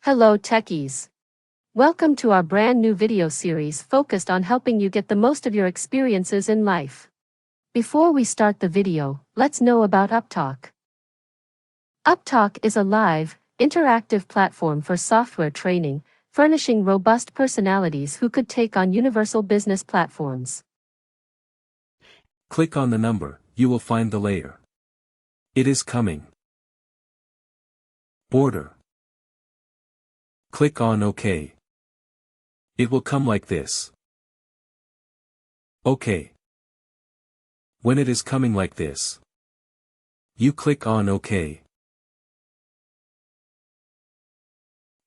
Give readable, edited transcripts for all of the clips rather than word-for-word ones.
Hello techies. Welcome to our brand new video series focused on helping you get the most of your experiences in life. Before we start the video, let's know about Upptalk. Upptalk is a live, interactive platform for software training, furnishing robust personalities who could take on universal business platforms. Click on the number, you will find the layer. It is coming. Border. Click on OK. It will come like this. OK. When it is coming like this, you click on OK.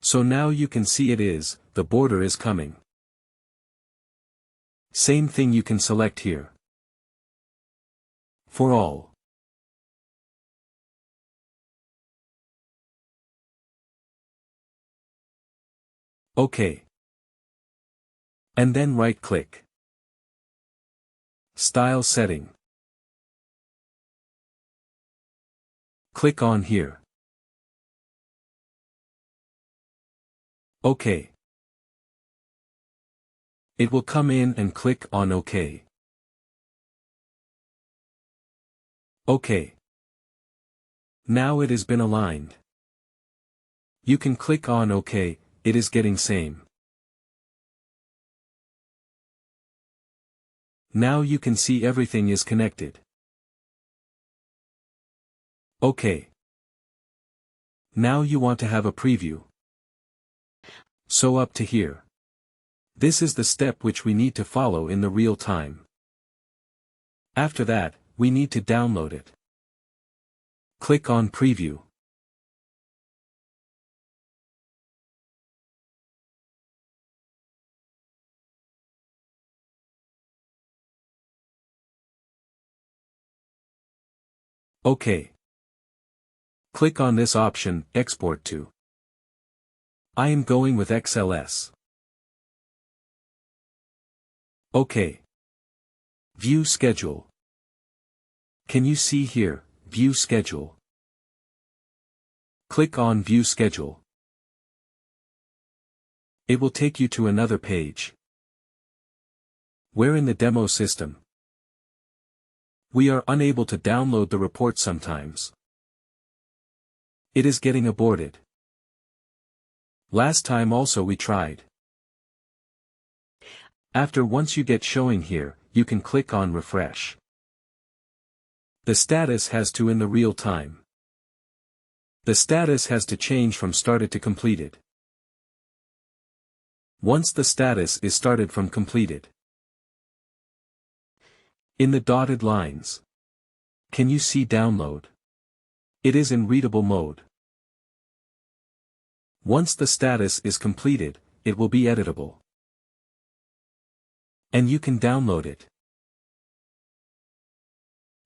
So now you can see the border is coming. Same thing you can select here. For all. OK. And then right-click. Style setting. Click on here. OK. It will come in and click on OK. OK. Now it has been aligned. You can click on OK, it is getting same. Now you can see everything is connected. OK. Now you want to have a preview. So up to here. This is the step which we need to follow in the real time. After that, we need to download it. Click on Preview. OK. Click on this option, Export to. I am going with XLS. OK. View Schedule. Can you see here, View Schedule? Click on View Schedule. It will take you to another page. We're in the demo system. We are unable to download the report sometimes. It is getting aborted. Last time also we tried. Once you get showing here, you can click on Refresh. The status has to in the real time. The status has to change from started to completed. Once the status is started from completed. In the dotted lines. Can you see download? It is in readable mode. Once the status is completed, it will be editable. And you can download it.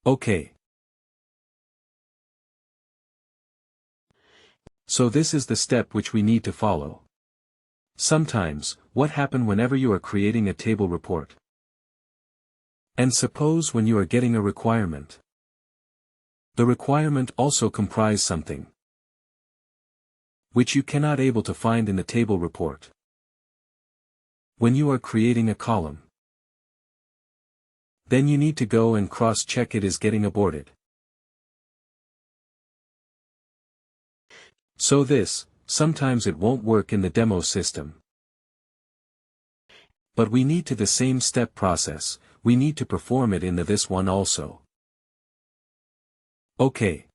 OK. So this is the step which we need to follow. Sometimes, what happen whenever you are creating a table report? And suppose when you are getting a requirement. The requirement also comprise something which you cannot able to find in the table report. When you are creating a column, then you need to go and cross-check it is getting aborted. So sometimes it won't work in the demo system. But we need to the same step process, we need to perform it in this one also. OK.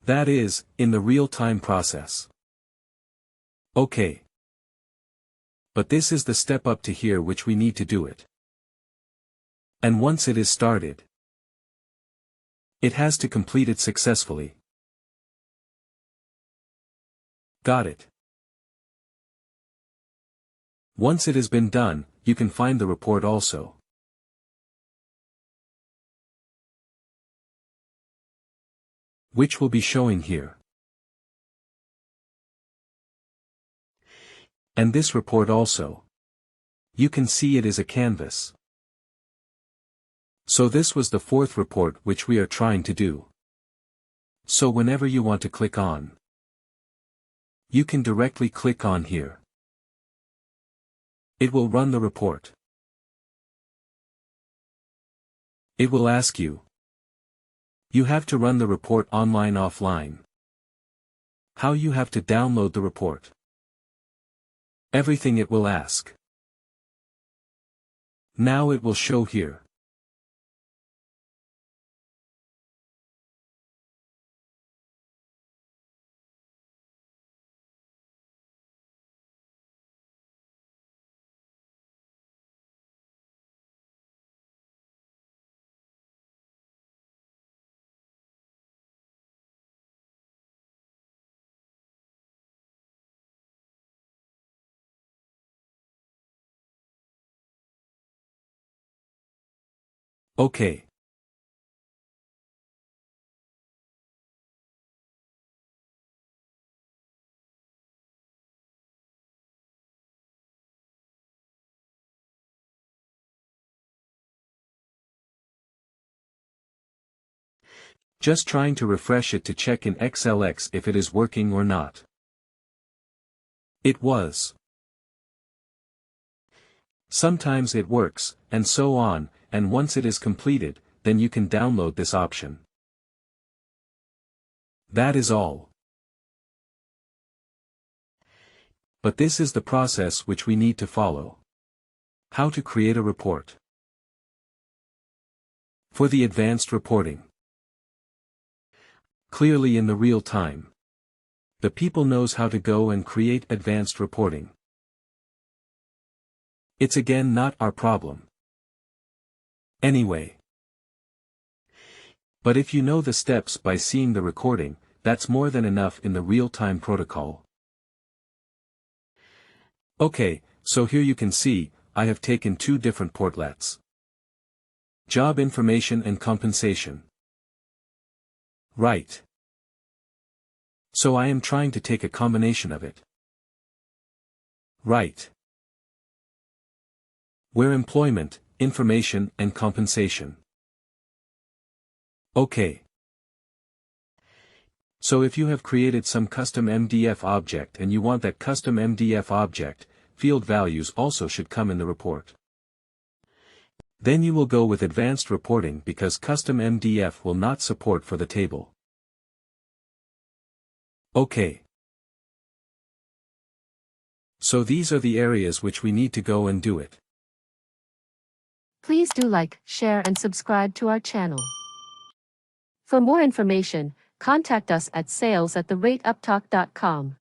That is, in the real-time process. OK. But this is the step up to here which we need to do it. And once it is started, it has to complete it successfully. Got it. Once it has been done, you can find the report also. Which will be showing here. And this report also. You can see it is a canvas. So this was the fourth report which we are trying to do. So whenever you want to click on, You can directly click on here. It will run the report. It will ask you. You have to run the report offline. How you have to download the report. Everything it will ask. Now it will show here. Okay. Just trying to refresh it to check in XLX if it is working or not. It was. Sometimes it works, and so on, and once it is completed, then you can download this option. That is all. But this is the process which we need to follow. How to create a report. For the advanced reporting. Clearly in the real time. The people knows how to go and create advanced reporting. It's again not our problem. Anyway. But if you know the steps by seeing the recording, that's more than enough in the real-time protocol. Okay, so here you can see, I have taken two different portlets. Job information and compensation. Right. So I am trying to take a combination of it. Right. Where employment, information and compensation. Okay. So if you have created some custom MDF object and you want that custom MDF object, field values also should come in the report. Then you will go with advanced reporting because custom MDF will not support for the table. Okay. So these are the areas which we need to go and do it. Please do like, share and subscribe to our channel. For more information, contact us at sales@upptalk.com.